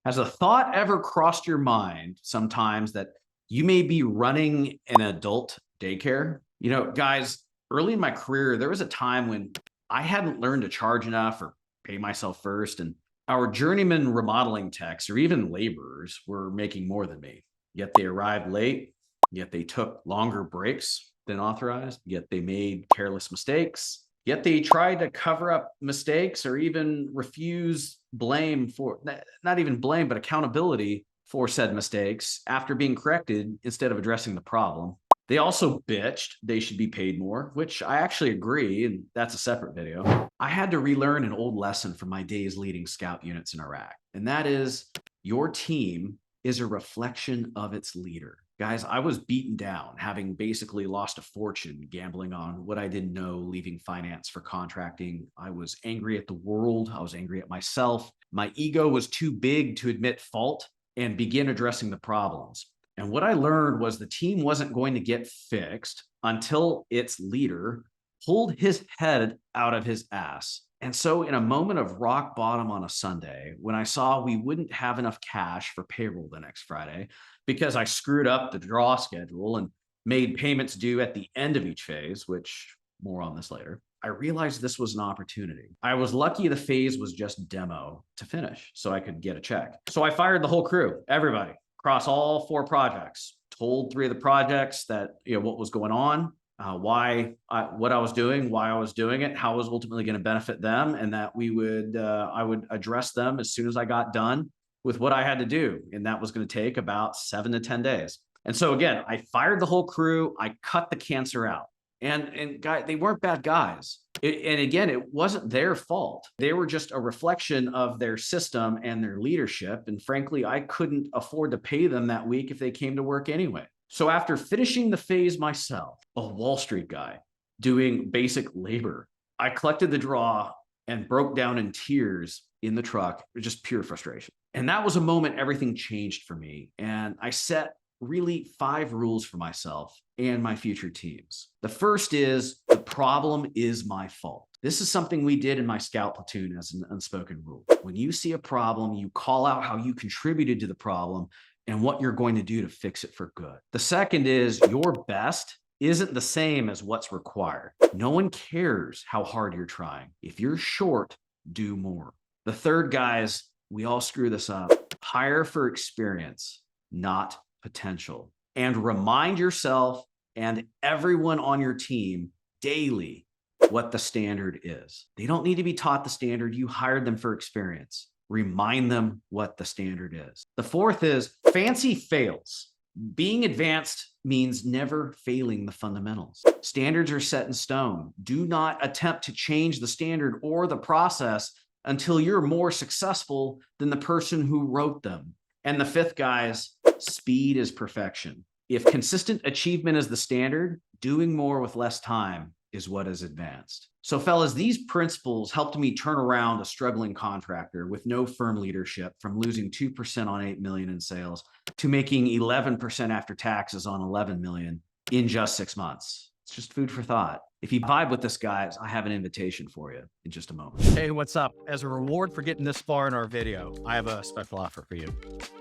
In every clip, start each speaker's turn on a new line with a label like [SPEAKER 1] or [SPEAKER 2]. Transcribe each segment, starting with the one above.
[SPEAKER 1] Has a thought ever crossed your mind sometimes that you may be running an adult daycare? You know, guys, early in my career, there was a time when I hadn't learned to charge enough or pay myself first. And our journeyman remodeling techs or even laborers were making more than me. Yet they arrived late, yet they took longer breaks than authorized, yet they made careless mistakes. Yet they tried to cover up mistakes or even refuse blame for, not even blame, but accountability for said mistakes after being corrected instead of addressing the problem. They also bitched they should be paid more, which I actually agree, and that's a separate video. I had to relearn an old lesson from my days leading scout units in Iraq, and that is your team is a reflection of its leader. Guys, I was beaten down, having basically lost a fortune gambling on what I didn't know, leaving finance for contracting. I was angry at the world. I was angry at myself. My ego was too big to admit fault and begin addressing the problems. And what I learned was the team wasn't going to get fixed until its leader pulled his head out of his ass. And so in a moment of rock bottom on a Sunday, when I saw we wouldn't have enough cash for payroll the next Friday, because I screwed up the draw schedule and made payments due at the end of each phase, which more on this later, I realized this was an opportunity. I was lucky the phase was just demo to finish so I could get a check. So I fired the whole crew, everybody, across all 4 projects, told 3 of the projects that, what was going on, what I was doing, why I was doing it, how it was ultimately going to benefit them, and that I would address them as soon as I got done with what I had to do. And that was going to take about 7 to 10 days. And so again, I fired the whole crew. I cut the cancer out. And guys, they weren't bad guys. And again, it wasn't their fault. They were just a reflection of their system and their leadership. And frankly, I couldn't afford to pay them that week if they came to work anyway. So after finishing the phase myself, a Wall Street guy doing basic labor, I collected the draw and broke down in tears in the truck, just pure frustration. And that was a moment everything changed for me. And I set really 5 rules for myself and my future teams. The first is the problem is my fault. This is something we did in my scout platoon as an unspoken rule. When you see a problem, you call out how you contributed to the problem and what you're going to do to fix it for good. The second is your best isn't the same as what's required. No one cares how hard you're trying. If you're short, do more. The third, guys, we all screw this up. Hire for experience, not potential. And remind yourself and everyone on your team daily what the standard is. They don't need to be taught the standard. You hired them for experience. Remind them what the standard is. The fourth is fancy fails. Being advanced means never failing the fundamentals. Standards are set in stone. Do not attempt to change the standard or the process until you're more successful than the person who wrote them. And the fifth, guys, speed is perfection. If consistent achievement is the standard, doing more with less time is what is advanced. So fellas, these principles helped me turn around a struggling contractor with no firm leadership from losing 2% on 8 million in sales to making 11% after taxes on 11 million in just 6 months. It's just food for thought. If you vibe with this, guys, I have an invitation for you in just a moment.
[SPEAKER 2] Hey, what's up? As a reward for getting this far in our video, I have a special offer for you.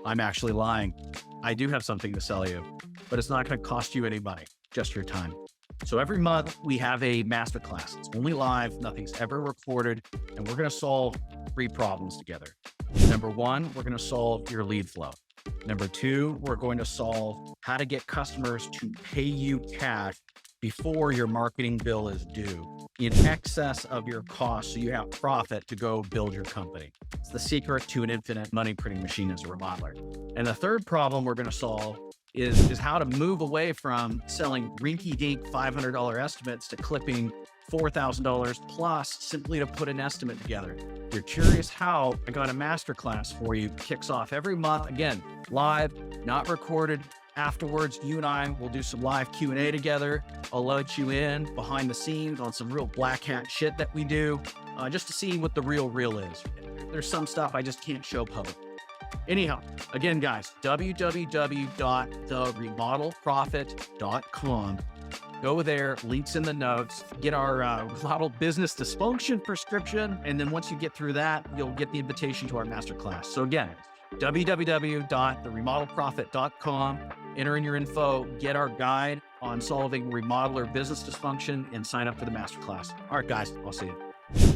[SPEAKER 2] I'm actually lying. I do have something to sell you, but it's not going to cost you any money, just your time. So every month we have a masterclass. It's only live, nothing's ever recorded, and we're going to solve 3 problems together. Number 1, we're going to solve your lead flow. Number 2, we're going to solve how to get customers to pay you cash before your marketing bill is due, in excess of your cost, so you have profit to go build your company. It's the secret to an infinite money printing machine as a remodeler. And the third problem we're going to solve is how to move away from selling rinky-dink $500 estimates to clipping $4,000 plus simply to put an estimate together. If you're curious how, I got a masterclass for you. Kicks off every month. Again, live, not recorded. Afterwards, you and I will do some live Q&A together. I'll let you in behind the scenes on some real black hat shit that we do, just to see what the real is. There's some stuff I just can't show public. Anyhow, again, guys, www.theremodelprofit.com. Go there, links in the notes, get our Remodel business dysfunction prescription. And then once you get through that, you'll get the invitation to our masterclass. So again, www.theremodelprofit.com. Enter in your info, get our guide on solving remodeler business dysfunction, and sign up for the masterclass. All right, guys, I'll see you.